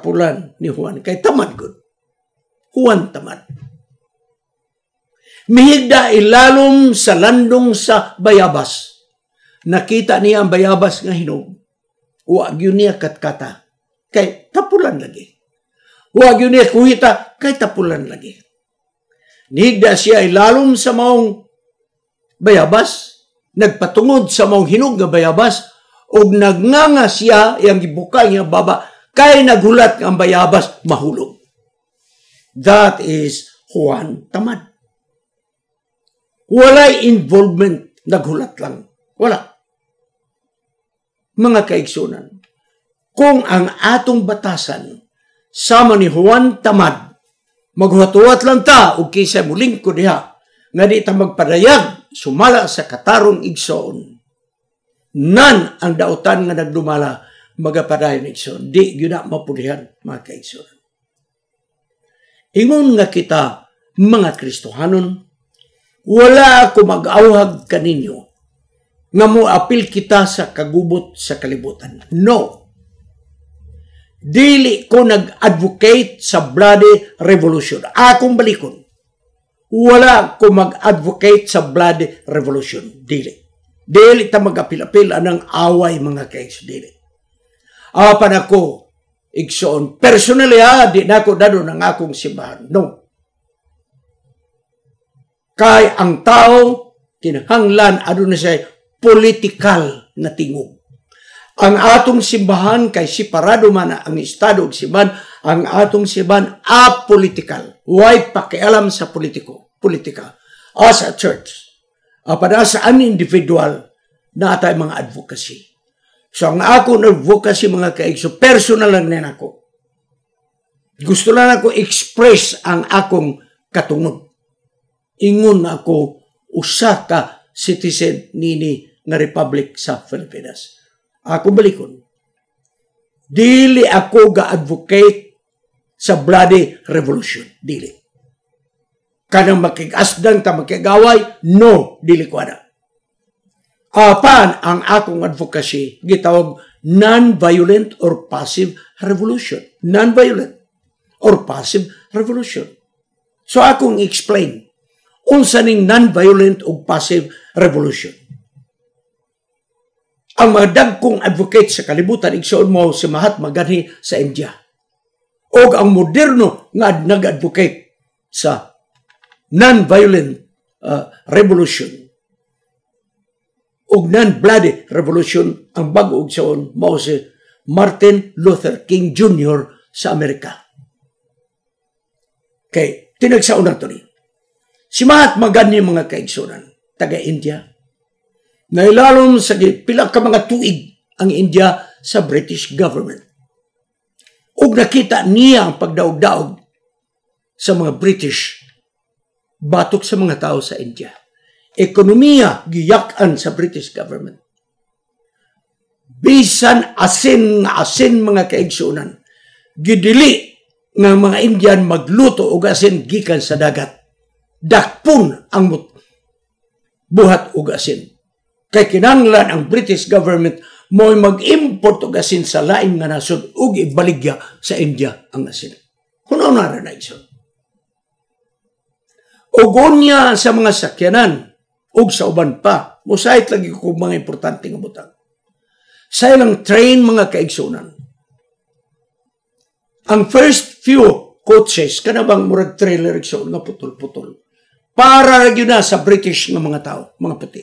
kapulan ni Juan kay tamad gud. Juan tamad. Mihigda ilalom sa landong sa bayabas. Nakita niya ang bayabas nga hinog. Huwag yun niya katkata. Kay tapulan lagi. Huwag yun niya kuhita. Kay tapulan lagi. Nihigda siya ilalom sa maong bayabas. Nagpatungod sa maong hinog nga bayabas. O nagnganga siya yang gibukay nga baba. Kay nagulat ang bayabas mahulog. That is Juan tamad. Walay involvement, naghulat lang. Wala. Mga kaigsunan, kung ang atong batasan sama ni Juan tamad, maghuwat-huwat lang ta o kisay muling ko diha, nga di ta magpadayag, sumala sa katarong igsoon. Nan ang dautan nga nagdumala, magapadayon igsoon. Di yun na mapulihan, mga kaigsunan. Ingon nga kita, mga Kristohanon, wala ako mag-awhag kaninyo nga mo apil kita sa kagubot sa kalibutan. No. Dili ko nag-advocate sa bloody revolution. Akong balikon. Wala ko mag-advocate sa bloody revolution. Dili. Dili ta mag-apil-apil anang away mga kaigso. Dili. Apan ako, igsoon, personally di na ako dado ng akong simbahan. No. Kay ang tao, kinahanglan, na siya, political na tingog. Ang atong simbahan, kay separado man ang estado ug simbahan, ang atong simbahan, apolitical. Why pakialam sa politika. As a church, para sa an individual, na atay mga advocacy. So, ang akong advocacy, mga kaigso, personal lang na ako. Gusto lang ako express ang akong katungod. Ingon ako usa ka citizen nini nga Republic sa Pilipinas. Ako balikon. Dili ako ga-advocate sa bloody revolution. Dili. Kanang makigasdan ta makigaway, no, dili ko na. Apan ang akong advocacy gitawag non-violent or passive revolution. Non-violent or passive revolution. So akong explain unsa ning non-violent o passive revolution. Ang mga dagkong advocate sa kalibutan, igsoon mo si Mahatma Gandhi sa India. O ang moderno nga nag-advocate sa non-violent revolution o non-bloody revolution, ang bago igsoon mo si Martin Luther King Jr. sa Amerika. Okay, tinagsaon na ito ni. Si Mahatma Gandhi mga kaigsunan, taga-India, na ilalom sa pila ka mga tuig ang India sa British government. Ug nakita niya ang pagdaog-daog sa mga British batok sa mga tao sa India. Ekonomiya giyak-an sa British government. Bisan asin mga kaigsunan, gidili nga mga Indian magluto og asin gikan sa dagat. Dakpon ang buhat og asin. Kay kinahanglan ang British government mo'y mag-import og asin sa lain nga nasod ug ibaligya sa India ang asin. Kuno na rin na iso. Ugonya sa mga sakyanan ug sa uban pa. Musahit lagi ko mga importante nga butang. Sa ilang train mga kaigsunan. Ang first few coaches, kanabang murag trailer igsoon nga putol-putol. Para yun na sa British nga mga tao, mga puti.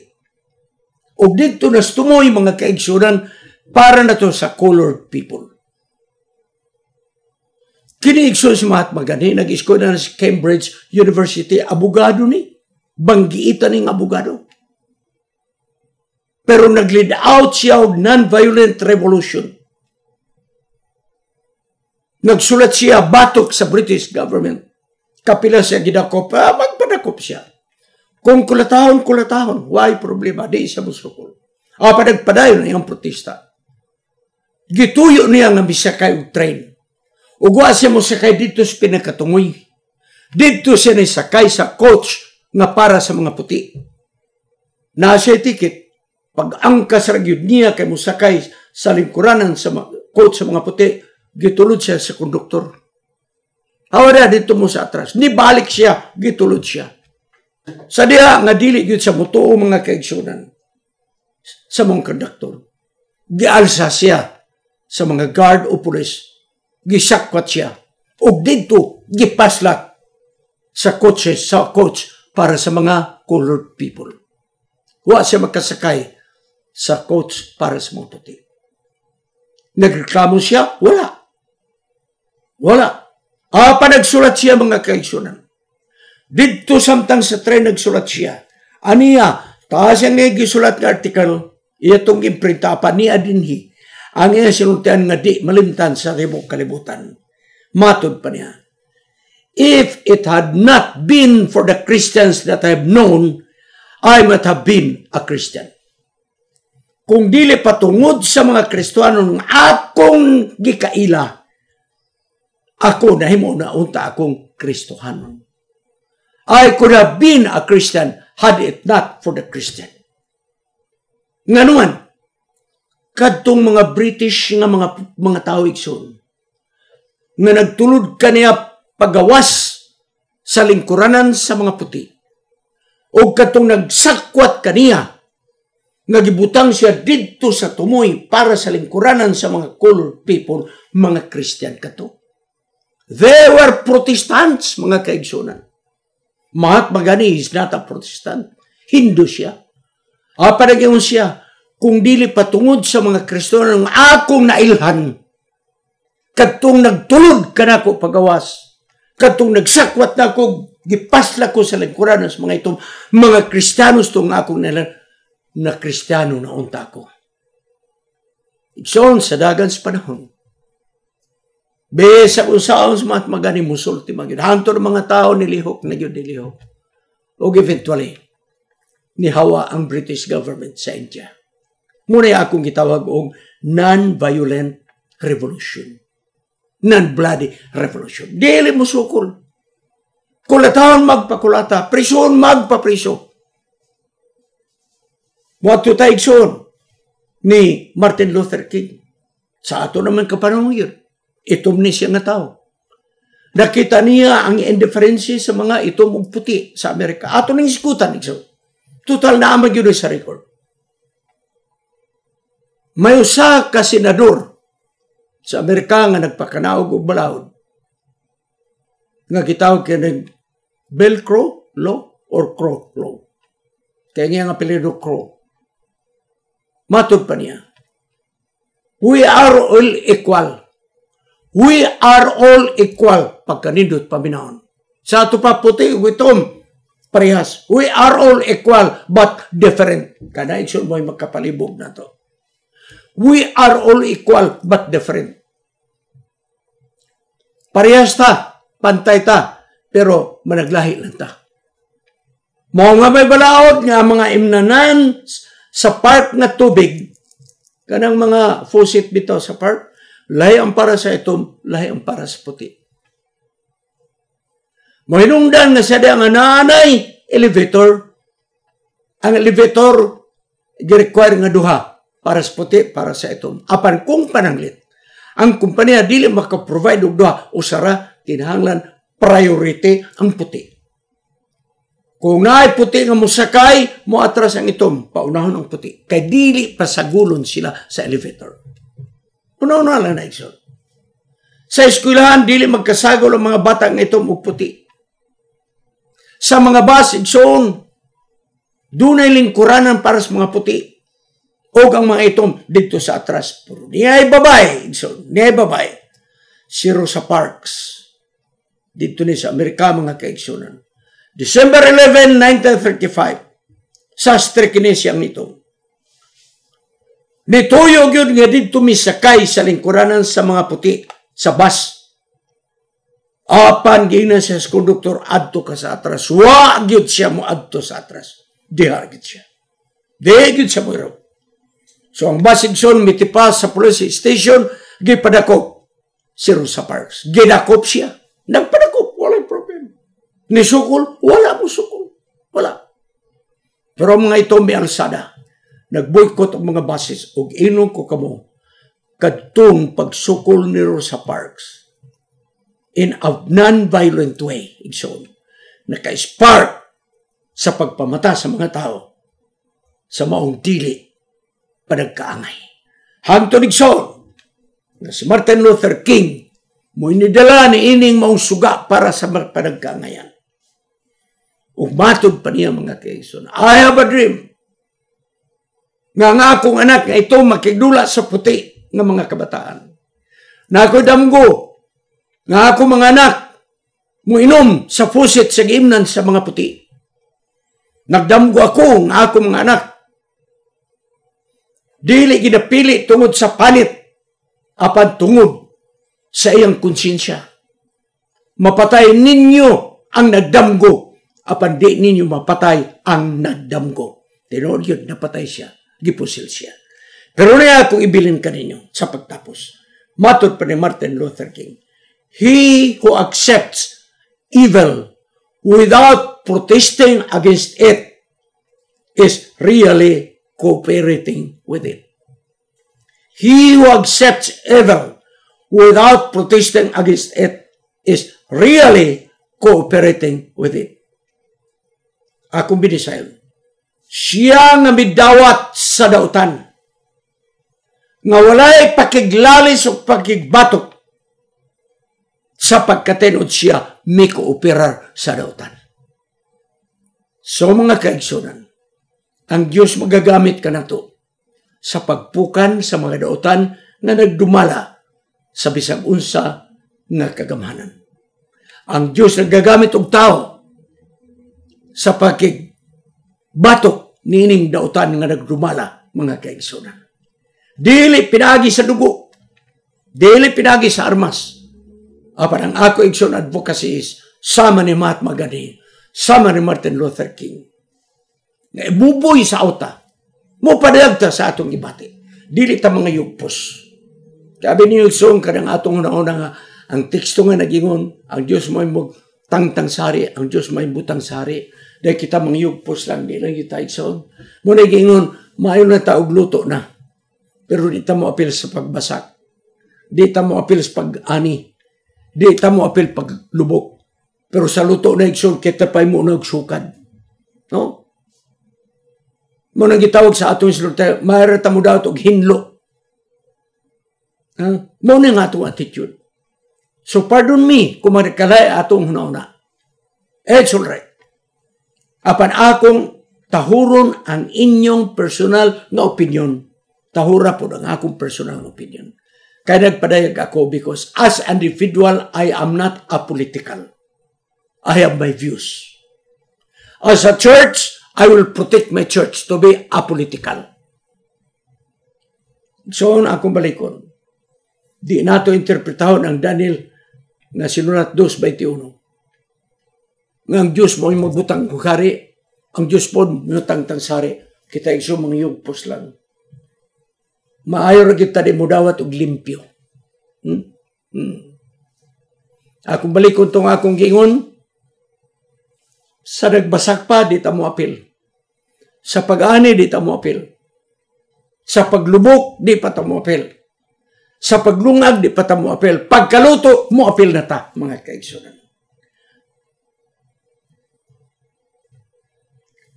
O dito na tumoy mga kaigsunan para na to sa colored people. Kiniigsoon si Mahatma Gandhi, nag-iskoy na sa Cambridge University, abogado ni, banggiitan ng abogado. Pero nag-lead out siya og non-violent revolution. Nagsulat siya batok sa British government. Kapila siya gidakop, magpadakop siya. Kung kulatahon, why problema? Di siya musukol. Padagpadayon na yung protesta. Gituyo niya nga misakay og train. Ugwa siya mo sakay dito sa pinakatungoy. Dito siya nisakay sa coach nga para sa mga puti. Na siya ticket. Pag angkas ragyod niya kay musakay sa lingkuranan sa coach sa mga puti, gitulod siya sa konduktor. Awara dito mo sa atras. Nibalik siya, gitulod siya. Sa diha nga dili gyud sa mutuo mga kaigsunan sa mga konduktor. Gialsa siya sa mga guard o pulis. Gisakwat siya. O dito, gipaslat sa coach para sa mga colored people. Wa siya makasakay sa coach para sa mga puti. Nagreklamo siya? Wala. Nagsulat siya mga kaigsunan. Dito samtang sa tren nagsulat siya. Aniya, taas ang gisulat nga artikel, itong imprinta pa ni Adinhi, ang iya sinuntian nga di malimtan sa ribong kalibutan. Matod pa niya. If it had not been for the Christians that I have known, I might have been a Christian. Kung dili patungod sa mga Kristiyano ng akong gikaila, ako nahimo na unta akong Kristohanon. I could have been a Christian had it not for the Christian. Nga naman, kadtong mga British nga mga tao igsoon, nga nagtulod kaniya pagawas sa lingkuranan sa mga puti, o kadtong nagsakwat kaniya, nga gibutang siya didto sa tumoy para sa lingkuranan sa mga colored people, mga Christian kato. They were Protestants, mga kaigsunan. Mahatma Gandhi is not a Protestant. Hindu siya. Panagyon siya, kung dili patungod sa mga Kristiyano ng akong nailhan, katong nagtulod ka na ko pagawas, katong nagsakwat na ko, gipasla ko sa lingkuranan sa mga itong mga Kristiyanos itong akong nailhan, na Kristiyano na unta ko. Igsoon sa dagan sa panahon. Besa kung saan sa Mahatma Gandhi musulti magyud. Hanto ng mga tao nilihok na yun nilihok. O eventually, nihawa ang British government sa India. Muna akong gitawag og non-violent revolution. Non-bloody revolution. Dili mo sukol. Kulataon magpakulata. Prison magpapriso. Muadto tayo igsoon ni Martin Luther King. Sa ato naman kapanahon yun. Itom ni siya nga tao. Nakita niya ang indifference sa mga itom ug puti sa Amerika. Ato nang iskutan. Total na amag yun sa record. May usa ka senador sa Amerika nga nagpakanaog og balawod. Nga kitawag kaya Velcro law or Crow law. Kaya nga apelido Crow. Matod pa niya. We are all equal. We are all equal pagkanindot paminahon. Sa ato pa puti, witom, parehas. We are all equal but different. Kada iksyon mo'y magkapalibog na to. We are all equal but different. Parehas ta, pantay ta, pero managlahi lang ta. Mga nga may balaod nga mga imnanan sa park na tubig, kanang mga faucet bitaw sa park, lahi ang para sa itom, lahi ang para sa puti. Mahinungdan nga siya nga nanay elevator. Ang elevator, i-require nga duha para sa puti, para sa itom. Apan kung pananglit, ang kumpanya dili makaprovide og duha, usara, kinahanglan, priority ang puti. Kung naay puti nga musakay, mo atras ang itom, paunahon ang puti. Kay dili pasagulon sila sa elevator. Una-una lang na iksyon. Sa eskwelahan, dili magkasagol ang mga bata ng itom o puti. Sa mga bus, iksyon, dunay lingkuranan para sa mga puti. O ang mga itom dito sa atras. Pero niyay babay, iksyon, niyay babay. Si Rosa Parks. Dito ni sa Amerika, mga kaiksyonan. December 11, 1935, sa Strikinesiang itom. Nituyog yun nga dito misakay sa lingkuranan sa mga puti, sa bus. Apan gina siya sa konduktor, adto ka sa atras. Wag yun siya mo adto sa atras. Dihargit siya. Dihigit siya mo iraw. So ang bus igsoon, mitipa sa police station, gipadakop si Rosa Parks. Ginakop siya. Nagpadakop, walang problem. Nisukol, wala mo sukol. Wala. Pero mga ito may alsada. Nag-boycott ang mga buses o inom ko kamo. kadtong pagsukol ni Rosa Parks in a non-violent way, igsoon, naka-spark sa pagpamata sa mga tao sa maong dili panagkaangay. Hangtod igsoon na si Martin Luther King mo inidala ni ining maong suga para sa panagkaangayan. Umatod pa niya mga kaigsoon, I have a dream nga akong anak nga ito makigdula sa puti ng mga kabataan. Na ako damgo nga ako mga anak mo inom sa pusit sa giimnan sa mga puti. Nagdamgo ako nga ako mga anak dili ginapili tungod sa panit apan tungod sa iyang konsensya. Mapatay ninyo ang nagdamgo apan di ninyo mapatay ang nagdamgo. Tinuod yun, napatay siya. Gipusil siya. Pero na akong ibilin ka ninyo sa pagtapos. Matod pa ni Martin Luther King, he who accepts evil without protesting against it is really cooperating with it. He who accepts evil without protesting against it is really cooperating with it. Akong binisayon. Siya nga midawat sa dautan nga walay pakiglalis o pakigbatok sa pagkatenod siya may kooperar sa dautan. So mga kaigsunan, ang Diyos magagamit ka na to sa pagpukan sa mga dautan na nagdumala sa bisag unsa nga kagamhanan. Ang Diyos nagagamit og tao sa batok nining dautan nga nagdumala mga kaigsunan. Dili pinagi sa dugo, dili pinagi sa armas. Apan ang ako igsoon advocacy is sama ni Mahatma Gandhi, sama ni Martin Luther King. Nga ibuboy sa auta, mo padagta sa atong ibati. Dili ta mga yugpos. Sabi ni igsoon kanang atong una-una nga ang teksto nga nagingon, ang Dios mo tangtang sari, ang Dios may butang sari. Dahil kita mga yugpos lang, di lang kita igsoon. Muna gingon, maayo na taog luto na. Pero di ta mo apil sa pagbasak. Di ta mo apil sa pag-ani. Di ta mo apil paglubok. Pero sa luto na igsoon, kita pa'y mo nagsukad. No? Muna gitawag sa atong isulta, mayroon ta mo daw ito hinlo. Muna nga itong attitude. So pardon me, kung marikalay atong huna-una. It's all right. Apan akong tahuron ang inyong personal na opinion. Tahura po ang akong personal na opinion. Kaya nagpadayag ako because as an individual, I am not apolitical. I have my views. As a church, I will protect my church to be apolitical. So, akong balikon. Di nato interpretahon ang Daniel na sinulat 2:21. Ang Diyos mo yung magbutang kukari, ang Diyos po minutang tangsari, kita igso mga yugpos lang. Maayo ra kita di mo dawat og limpyo. Akong balikon tong akong gingon, sa nagbasak pa, di ta mo apil. Sa pag-ani, di ta mo apil. Sa paglubok, di pa ta mo apil. Sa paglungag, di pa ta mo apil. Pagkaluto, mo apil na ta, mga kaigsunan.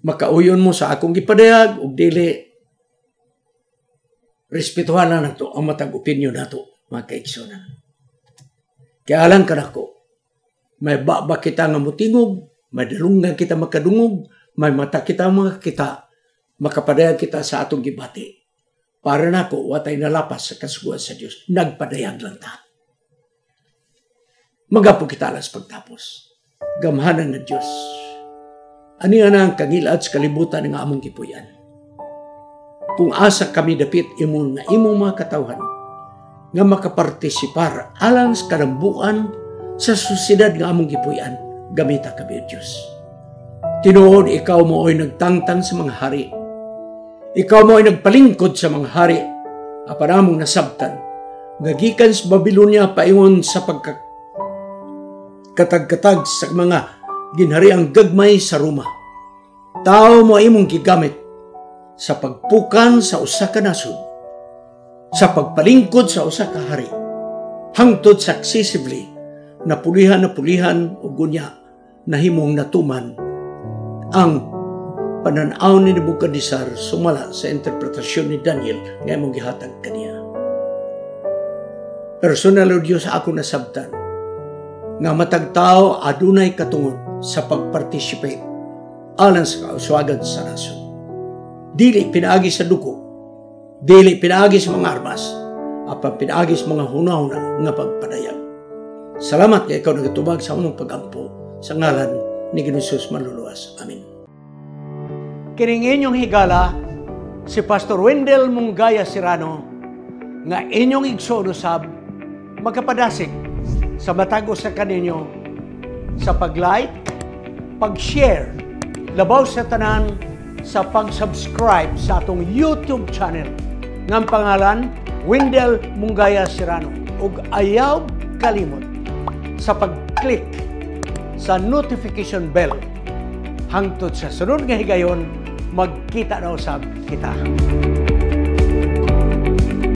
Makauyon mo sa akong gipadayag ug dili respetuhan na nato ang matag opinion nato mga kaigsunan. Kaya alam ka nako, may baba kita nga mutingog, may dalungan kita makadungog, may mata kita mga kita, makapadayag kita sa atong gibati. Para nako watay nalapas sa kasuguan sa Dios, nagpadayag lang ta. Magapo kita alas pagtapos. Gamhanan na Dios. Ani na ang kangilad sa kalibutan nga among gipuyan. Kung asa kami dapit imong mga katawhan nga makapartisipar alang sa karambuan sa susidad nga among gipuyan, gamita kami Diyos. Tinuod ikaw mo ay nagtangtang sa mga hari. Ikaw mo ay nagpalingkod sa mga hari. Apan among nasabtan, gagikan sa Babylonia paingon sa pagkatag-katag sa mga ginhariang gagmay sa Roma. Tao mo imong gigamit sa pagpukan sa usa ka nasod sa pagpalingkod sa usa ka hari hangtod successively napulihan ug gunya nahimong natuman ang pananaw ni Nebuchadnezzar sumala sa interpretasyon ni Daniel nga imong gihatag kaniya. Personal o Diyos ako nasabtan nga matag tao adunay katungod sa pagparticipate alang sa kauswagan sa nasod. Dili pinaagi sa dugo, dili pinaagi sa mga armas, apan pinaagi sa mga hunahuna nga pagpadayag. Salamat kay ikaw nagatubag sa among pagampo sa ngalan ni Ginoong Hesus Manluluwas. Amen. Kining inyong higala si Pastor Wendell Munggaya Serrano nga inyong igsoon usab magkapadasig sa matag sa kaninyo sa pag-like, pag-share, labaw sa tanan sa pag-subscribe sa atong YouTube channel ng pangalan Wendell Munggaya Serrano ug ayaw kalimot sa pag-click sa notification bell hangtod sa sunod nga higayon magkita na usab kita.